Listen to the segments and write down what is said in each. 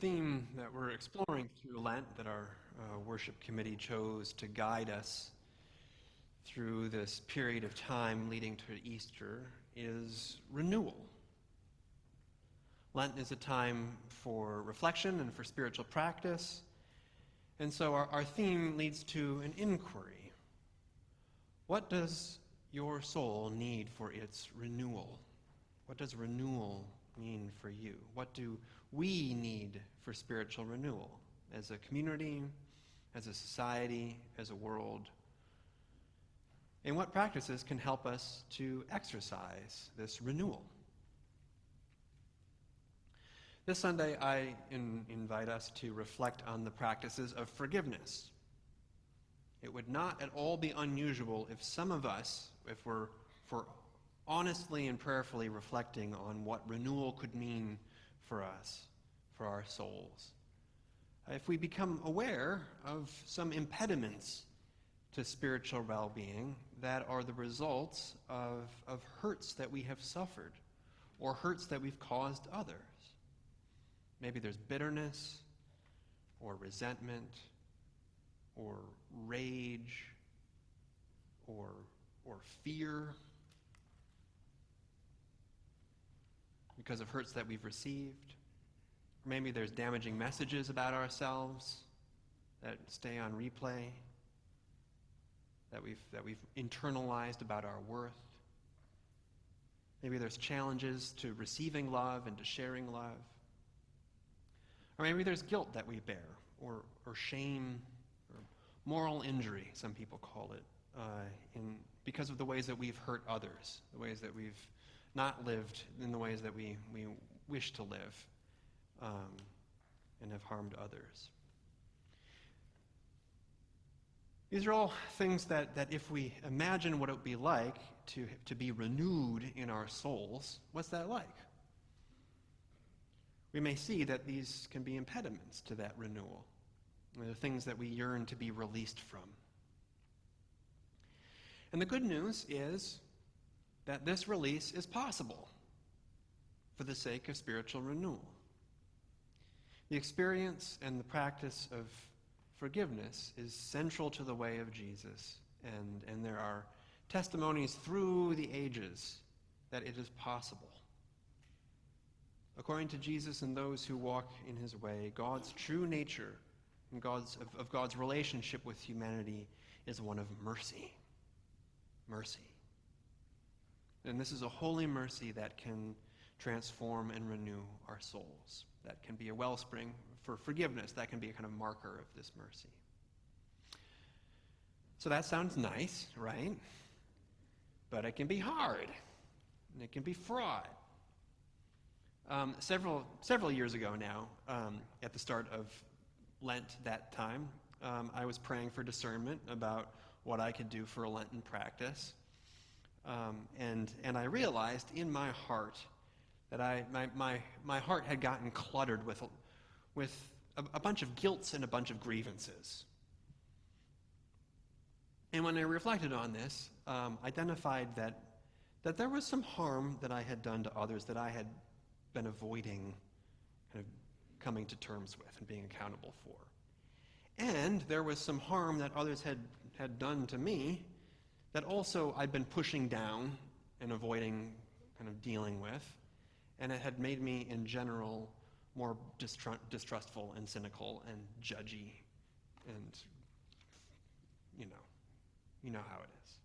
theme that we're exploring through Lent that our worship committee chose to guide us through this period of time leading to Easter is renewal. Lent is a time for reflection and for spiritual practice, and so our theme leads to an inquiry. What does your soul need for its renewal? What does renewal mean for you? What do we need for spiritual renewal as a community, as a society, as a world? And what practices can help us to exercise this renewal? This Sunday, I invite us to reflect on the practices of forgiveness. It would not at all be unusual if some of us, if we're honestly and prayerfully reflecting on what renewal could mean for us, for our souls, if we become aware of some impediments to spiritual well-being that are the results of hurts that we have suffered or hurts that we've caused others. Maybe there's bitterness or resentment or rage or fear because of hurts that we've received. Or maybe there's damaging messages about ourselves that stay on replay, that we've internalized about our worth. Maybe there's challenges to receiving love and to sharing love. Or maybe there's guilt that we bear, or shame, or moral injury, some people call it, because of the ways that we've hurt others, the ways that we've not lived in the ways that we wish to live, and have harmed others. These are all things that if we imagine what it would be like to be renewed in our souls, what's that like? We may see that these can be impediments to that renewal. They're things that we yearn to be released from. And the good news is that this release is possible for the sake of spiritual renewal. The experience and the practice of forgiveness is central to the way of Jesus, and there are testimonies through the ages that it is possible. According to Jesus and those who walk in his way, God's true nature and God's relationship with humanity is one of mercy. Mercy. And this is a holy mercy that can transform and renew our souls. That can be a wellspring for forgiveness. That can be a kind of marker of this mercy. So that sounds nice, right? But it can be hard, and it can be fraught. Several years ago now, at the start of Lent that time, I was praying for discernment about what I could do for a Lenten practice. And I realized in my heart that my heart had gotten cluttered with a bunch of guilts and a bunch of grievances. And when I reflected on this, identified that there was some harm that I had done to others that I had been avoiding kind of coming to terms with and being accountable for. And there was some harm that others had done to me that also I'd been pushing down and avoiding kind of dealing with, and it had made me, in general, more distrustful and cynical and judgy, and you know how it is.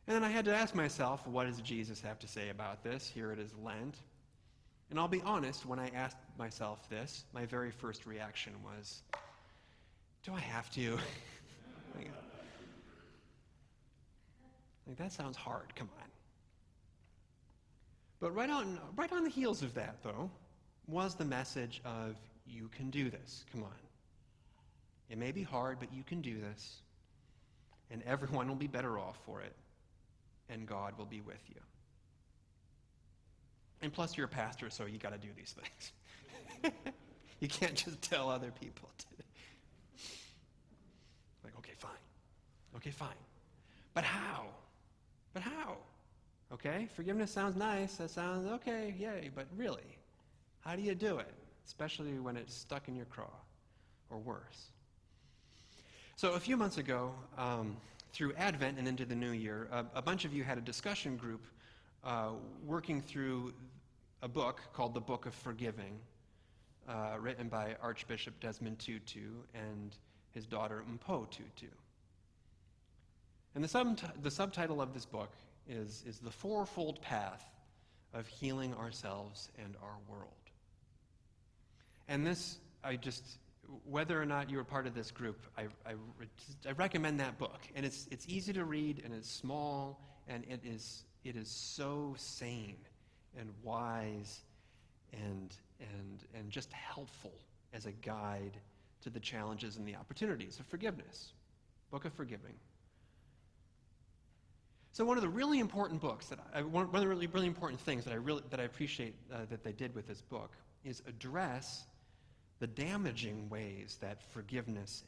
And then I had to ask myself, what does Jesus have to say about this? Here it is Lent. And I'll be honest, when I asked myself this, my very first reaction was, do I have to? Like, that sounds hard, come on. But right on the heels of that, though, was the message of, you can do this, come on. It may be hard, but you can do this, and everyone will be better off for it, and God will be with you. And plus, you're a pastor, so you got to do these things. You can't just tell other people to. Like, okay, fine. But how? Okay, forgiveness sounds nice. That sounds okay, yay. But really, how do you do it? especially when it's stuck in your craw, or worse. So a few months ago, through Advent and into the new year, a bunch of you had a discussion group working through a book called the Book of Forgiving, written by Archbishop Desmond Tutu and his daughter Mpo Tutu. And the subtitle of this book is The Fourfold Path of Healing Ourselves and Our World. And this, whether or not you were part of this group, I recommend that book. And it's easy to read, and it's small, and it is so sane and wise and just helpful as a guide to the challenges and the opportunities of forgiveness. Book of Forgiving. So one of the really important books one of the really important things that I appreciate that they did with this book is address the damaging ways that forgiveness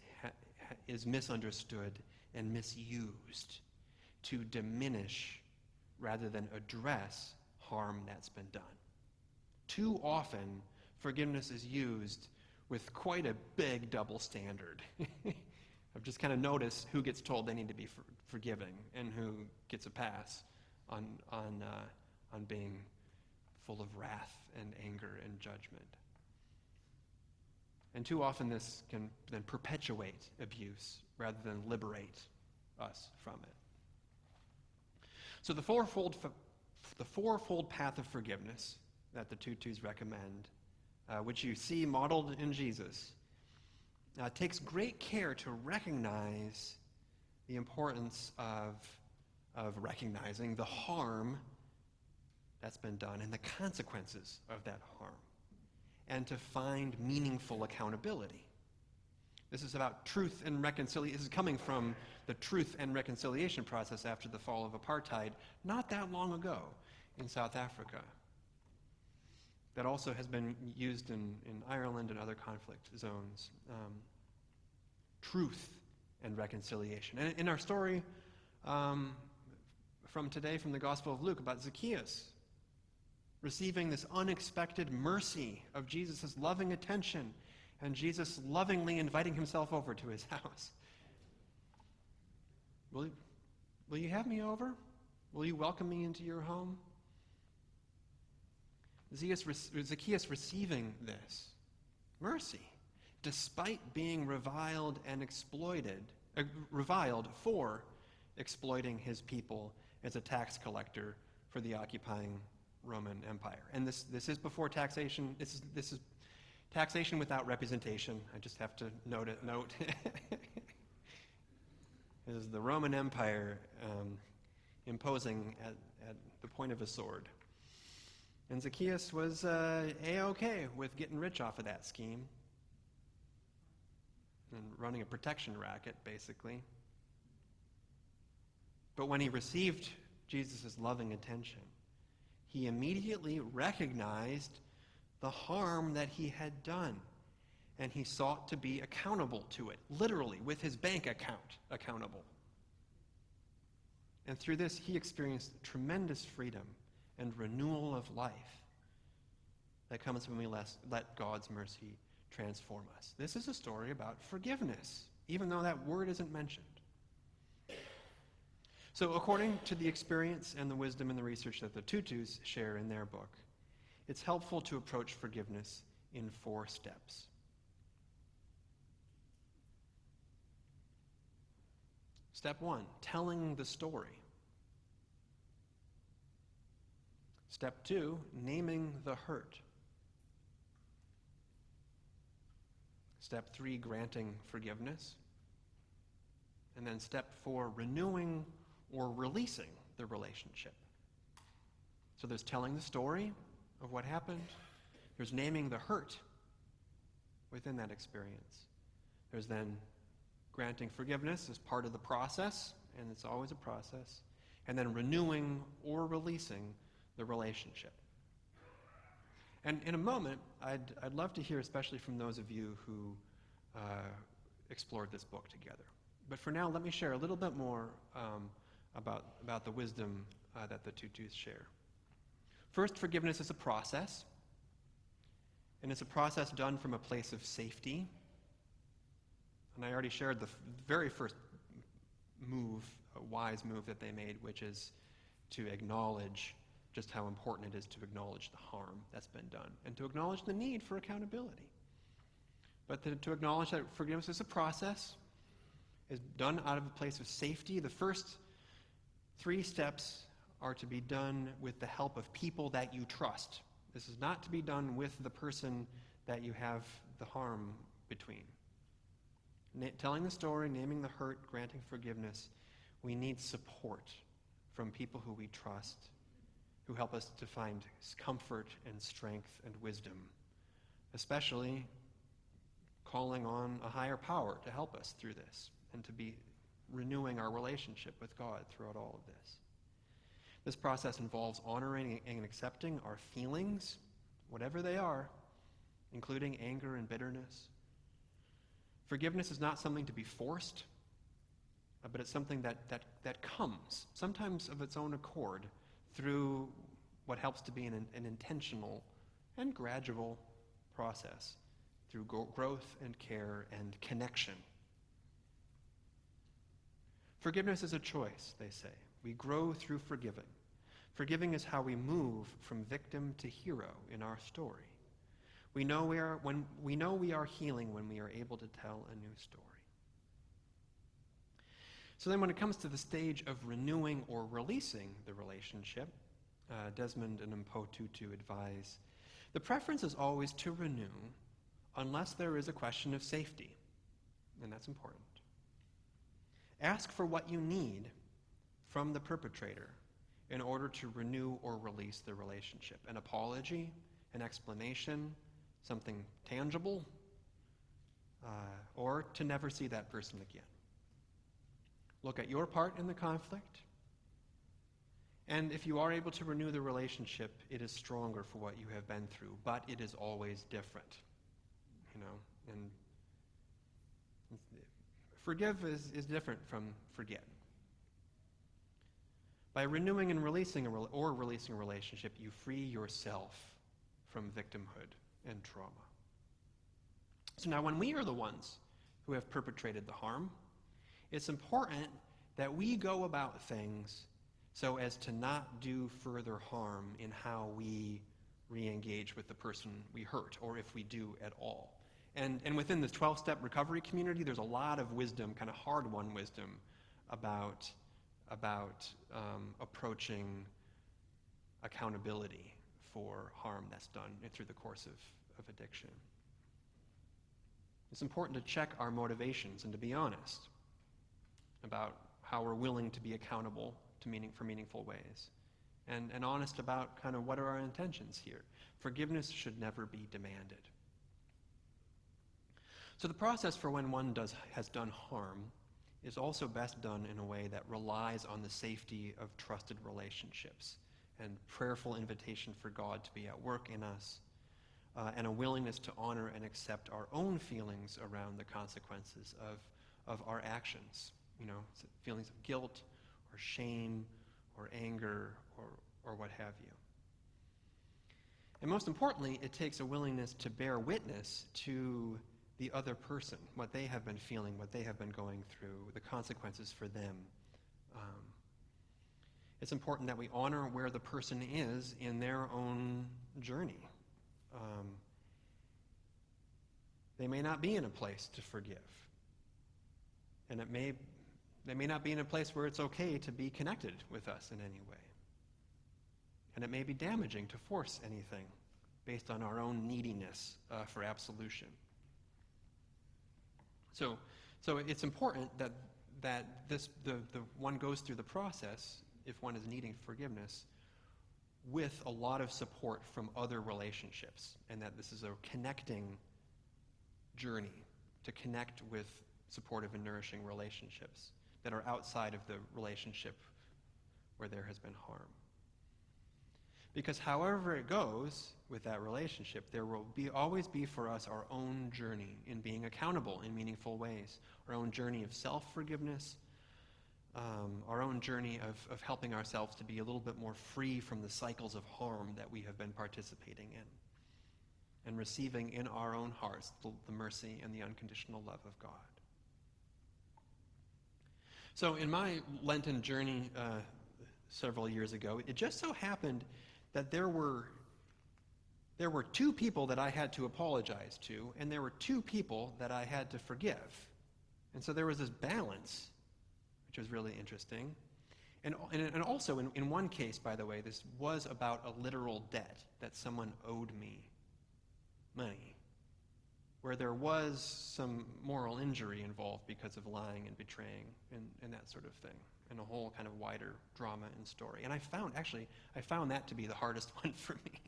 is misunderstood and misused to diminish rather than address harm that's been done. Too often, forgiveness is used with quite a big double standard. I've just kind of noticed who gets told they need to be forgiving and who gets a pass on being full of wrath and anger and judgment. And too often this can then perpetuate abuse rather than liberate us from it. So the fourfold path of forgiveness that the Tutus recommend, which you see modeled in Jesus, takes great care to recognize the importance of recognizing the harm that's been done and the consequences of that harm, and to find meaningful accountability. This is about truth and reconciliation. This is coming from the truth and reconciliation process after the fall of apartheid not that long ago in South Africa. That also has been used in Ireland and other conflict zones. Truth and reconciliation. And in our story from today from the Gospel of Luke about Zacchaeus receiving this unexpected mercy of Jesus' loving attention and Jesus lovingly inviting himself over to his house. Will you have me over? Will you welcome me into your home? Zacchaeus receiving this mercy, despite being reviled for exploiting his people as a tax collector for the occupying Roman Empire. And this is before taxation. This is taxation without representation. I just have to note. Is the Roman Empire imposing at the point of a sword. And Zacchaeus was A-okay with getting rich off of that scheme and running a protection racket, basically. But when he received Jesus' loving attention, he immediately recognized the harm that he had done, and he sought to be accountable to it, literally, with his bank account accountable. And through this, he experienced tremendous freedom and renewal of life that comes when we let God's mercy transform us. This is a story about forgiveness, even though that word isn't mentioned. So according to the experience and the wisdom and the research that the Tutus share in their book, it's helpful to approach forgiveness in 4 steps. Step 1, telling the story. Step 2, naming the hurt. Step 3, granting forgiveness. And then step 4, renewing or releasing the relationship. So there's telling the story of what happened. There's naming the hurt within that experience. There's then granting forgiveness as part of the process, and it's always a process. And then renewing or releasing the relationship. And in a moment, I'd love to hear, especially from those of you who explored this book together. But for now, let me share a little bit more about the wisdom that the Tutus share. First, forgiveness is a process. And it's a process done from a place of safety. And I already shared the very first move, a wise move that they made, which is to acknowledge just how important it is to acknowledge the harm that's been done and to acknowledge the need for accountability. But to acknowledge that forgiveness is a process, is done out of a place of safety. The first 3 steps are to be done with the help of people that you trust. This is not to be done with the person that you have the harm between. Telling the story, naming the hurt, granting forgiveness, we need support from people who we trust, who help us to find comfort and strength and wisdom, especially calling on a higher power to help us through this and to be renewing our relationship with God throughout all of this. This process involves honoring and accepting our feelings, whatever they are, including anger and bitterness. Forgiveness is not something to be forced, but it's something that comes, sometimes of its own accord, through what helps to be an intentional and gradual process, through growth and care and connection. Forgiveness is a choice, they say. We grow through forgiving. Forgiving is how we move from victim to hero in our story. We know we are healing when we are able to tell a new story. So then when it comes to the stage of renewing or releasing the relationship, Desmond and Mpotutu advise, the preference is always to renew unless there is a question of safety, and that's important. Ask for what you need from the perpetrator in order to renew or release the relationship. An apology, an explanation, something tangible, or to never see that person again. Look at your part in the conflict, and if you are able to renew the relationship, it is stronger for what you have been through, but it is always different, and forgive is different from forget. By renewing and releasing a relationship, you free yourself from victimhood and trauma. So now when we are the ones who have perpetrated the harm, it's important that we go about things so as to not do further harm in how we re-engage with the person we hurt, or if we do at all. And within the 12-step recovery community, there's a lot of wisdom, kind of hard-won wisdom, about approaching accountability for harm that's done through the course of addiction. It's important to check our motivations and to be honest about how we're willing to be accountable for meaningful ways, and honest about kind of what are our intentions here. Forgiveness should never be demanded. So the process for when one has done harm is also best done in a way that relies on the safety of trusted relationships and prayerful invitation for God to be at work in us, and a willingness to honor and accept our own feelings around the consequences of our actions. Feelings of guilt or shame or anger or what have you. And most importantly, it takes a willingness to bear witness to the other person, what they have been feeling, what they have been going through, the consequences for them. It's important that we honor where the person is in their own journey. They may not be in a place to forgive. And they may not be in a place where it's okay to be connected with us in any way. And it may be damaging to force anything based on our own neediness for absolution. So it's important that the one goes through the process, if one is needing forgiveness, with a lot of support from other relationships, and that this is a connecting journey to connect with supportive and nourishing relationships that are outside of the relationship where there has been harm. Because however it goes with that relationship, there will always be for us our own journey in being accountable in meaningful ways, our own journey of self-forgiveness, our own journey of helping ourselves to be a little bit more free from the cycles of harm that we have been participating in. and receiving in our own hearts the mercy and the unconditional love of God. So in my Lenten journey several years ago, it just so happened that there were two people that I had to apologize to, and there were two people that I had to forgive. And so there was this balance, which was really interesting. And also, in one case, by the way, this was about a literal debt that someone owed me money, where there was some moral injury involved because of lying and betraying and that sort of thing, and a whole kind of wider drama and story. And I found that to be the hardest one for me.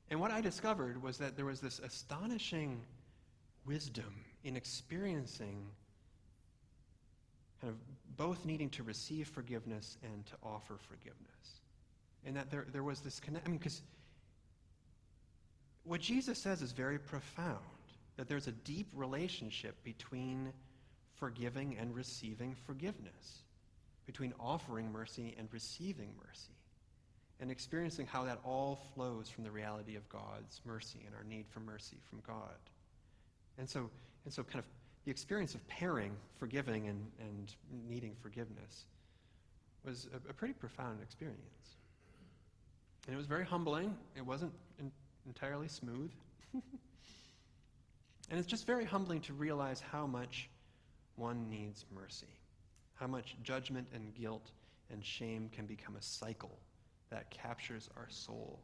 And what I discovered was that there was this astonishing wisdom in experiencing kind of both needing to receive forgiveness and to offer forgiveness. And that there was this connection, because what Jesus says is very profound, that there's a deep relationship between forgiving and receiving forgiveness, between offering mercy and receiving mercy, and experiencing how that all flows from the reality of God's mercy and our need for mercy from God. And so kind of the experience of pairing forgiving and needing forgiveness was a pretty profound experience. And it was very humbling. It wasn't entirely smooth. And it's just very humbling to realize how much one needs mercy, how much judgment and guilt and shame can become a cycle that captures our soul,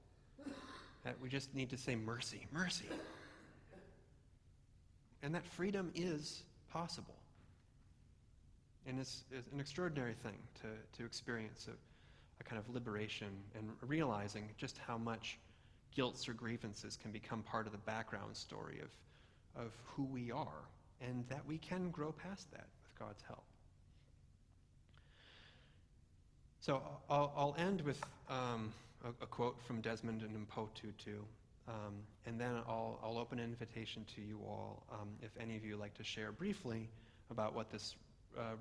that we just need to say mercy, mercy. And that freedom is possible. And it's an extraordinary thing to experience a kind of liberation and realizing just how much guilt or grievances can become part of the background story of who we are, and that we can grow past that with God's help. So I'll end with a quote from Desmond and Mpotutu, and then I'll open an invitation to you all, if any of you like to share briefly about what this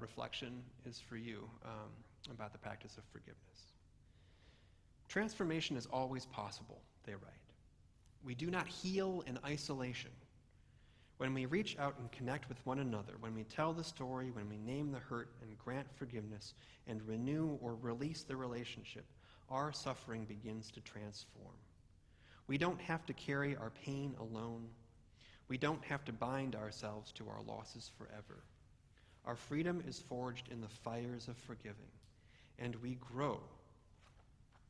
reflection is for you about the practice of forgiveness. Transformation is always possible, they write. We do not heal in isolation. When we reach out and connect with one another, when we tell the story, when we name the hurt and grant forgiveness and renew or release the relationship, our suffering begins to transform. We don't have to carry our pain alone. We don't have to bind ourselves to our losses forever. Our freedom is forged in the fires of forgiving, and we grow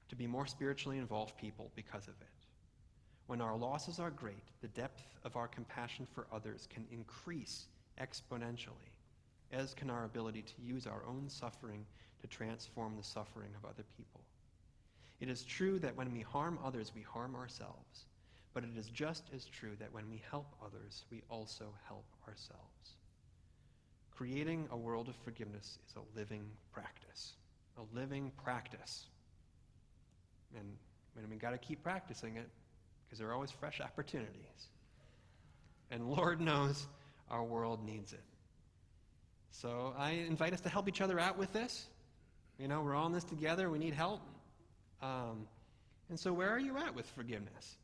to be more spiritually involved people because of it. When our losses are great, the depth of our compassion for others can increase exponentially, as can our ability to use our own suffering to transform the suffering of other people. It is true that when we harm others, we harm ourselves, but it is just as true that when we help others, we also help ourselves. Creating a world of forgiveness is a living practice. A living practice. And we got to keep practicing it, because there are always fresh opportunities. And Lord knows our world needs it. So I invite us to help each other out with this. You know, we're all in this together. We need help. And so where are you at with forgiveness?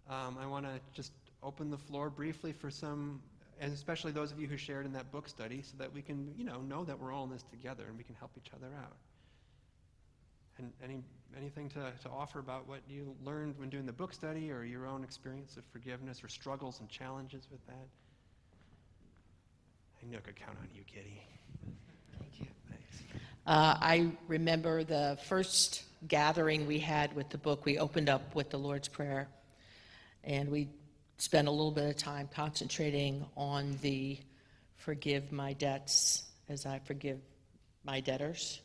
I want to just open the floor briefly for some, and especially those of you who shared in that book study, so that we can, know that we're all in this together and we can help each other out. And anything to offer about what you learned when doing the book study, or your own experience of forgiveness, or struggles and challenges with that? I knew I could count on you, Kitty. Thank you. Thanks. I remember the first gathering we had with the book. We opened up with the Lord's Prayer, and we spent a little bit of time concentrating on the forgive my debts as I forgive my debtors,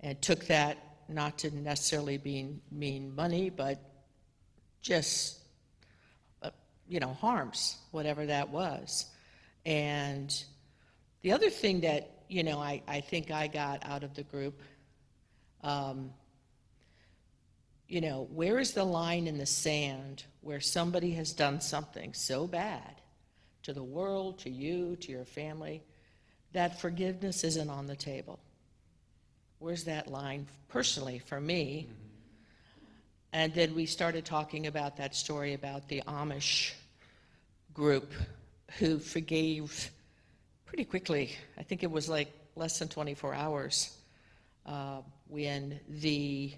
and took that not to necessarily mean money, but just, harms, whatever that was. And the other thing that, I think I got out of the group, where is the line in the sand where somebody has done something so bad to the world, to you, to your family, that forgiveness isn't on the table? Where's that line? Personally, for me, And then we started talking about that story about the Amish group who forgave pretty quickly. I think it was like less than 24 hours when the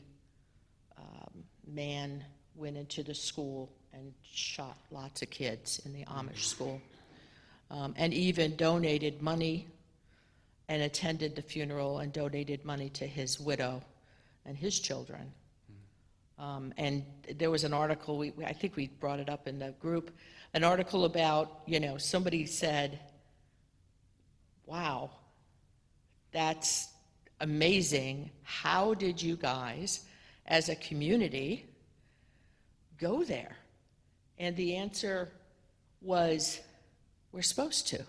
man went into the school and shot lots of kids in the Amish school, and even donated money and attended the funeral and donated money to his widow and his children. And there was an article, I think we brought it up in the group, an article about, somebody said, wow, that's amazing. How did you guys, as a community, go there? And the answer was, we're supposed to.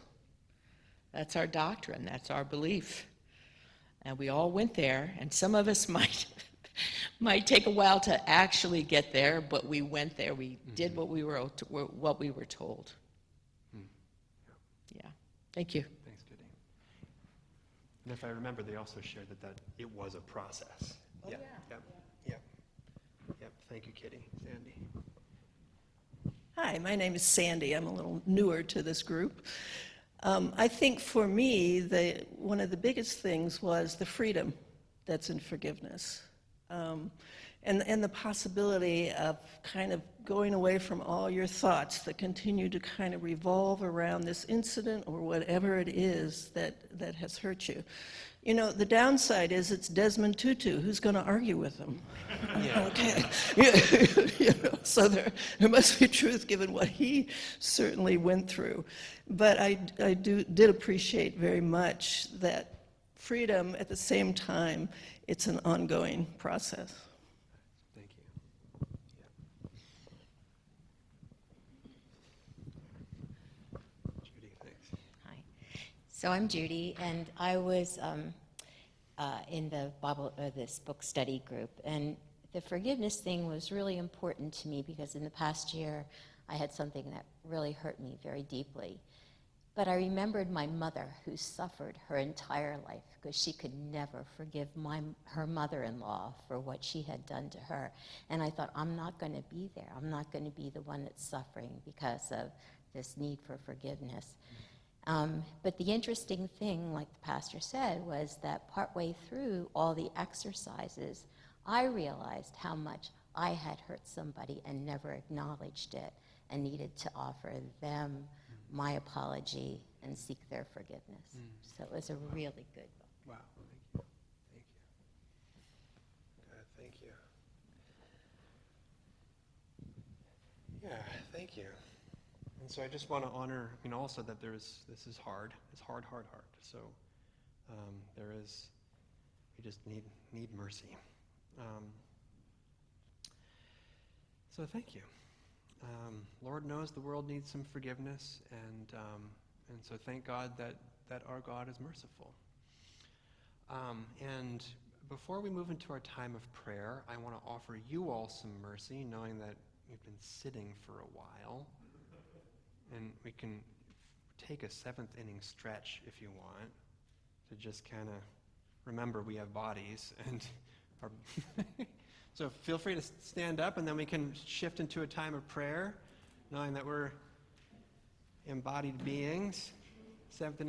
That's our doctrine, that's our belief. And we all went there, and some of us might take a while to actually get there, but we went there. We did what we were told. Yeah. Thank you. Thanks, Kitty. And if I remember, they also shared that it was a process. Oh, Yep. Thank you, Kitty. Sandy. Hi, my name is Sandy. I'm a little newer to this group. I think for me, one of the biggest things was the freedom that's in forgiveness. And the possibility of kind of going away from all your thoughts that continue to kind of revolve around this incident or whatever it is that has hurt you. The downside is it's Desmond Tutu. Who's going to argue with him? Yeah. Okay. So there must be truth given what he certainly went through. But I did appreciate very much that freedom at the same time, it's an ongoing process. Thank you. Yeah. Judy, thanks. Hi. So I'm Judy, and I was in the Bible, this book study group, and the forgiveness thing was really important to me because in the past year I had something that really hurt me very deeply. But I remembered my mother, who suffered her entire life because she could never forgive her mother-in-law for what she had done to her. And I thought, I'm not going to be there. I'm not going to be the one that's suffering because of this need for forgiveness. But the interesting thing, like the pastor said, was that partway through all the exercises, I realized how much I had hurt somebody and never acknowledged it and needed to offer them my apology and seek their forgiveness. So it was a really good book. Wow. Thank you. Good. Thank you. Yeah. Thank you. And so I just want to honor, also that this is hard. It's hard. So we just need mercy. So thank you. Lord knows the world needs some forgiveness, and so thank God that our God is merciful. And before we move into our time of prayer, I want to offer you all some mercy, knowing that we've been sitting for a while, and we can take a seventh inning stretch if you want, to just kind of remember we have bodies and our So feel free to stand up, and then we can shift into a time of prayer, knowing that we're embodied beings. Seventh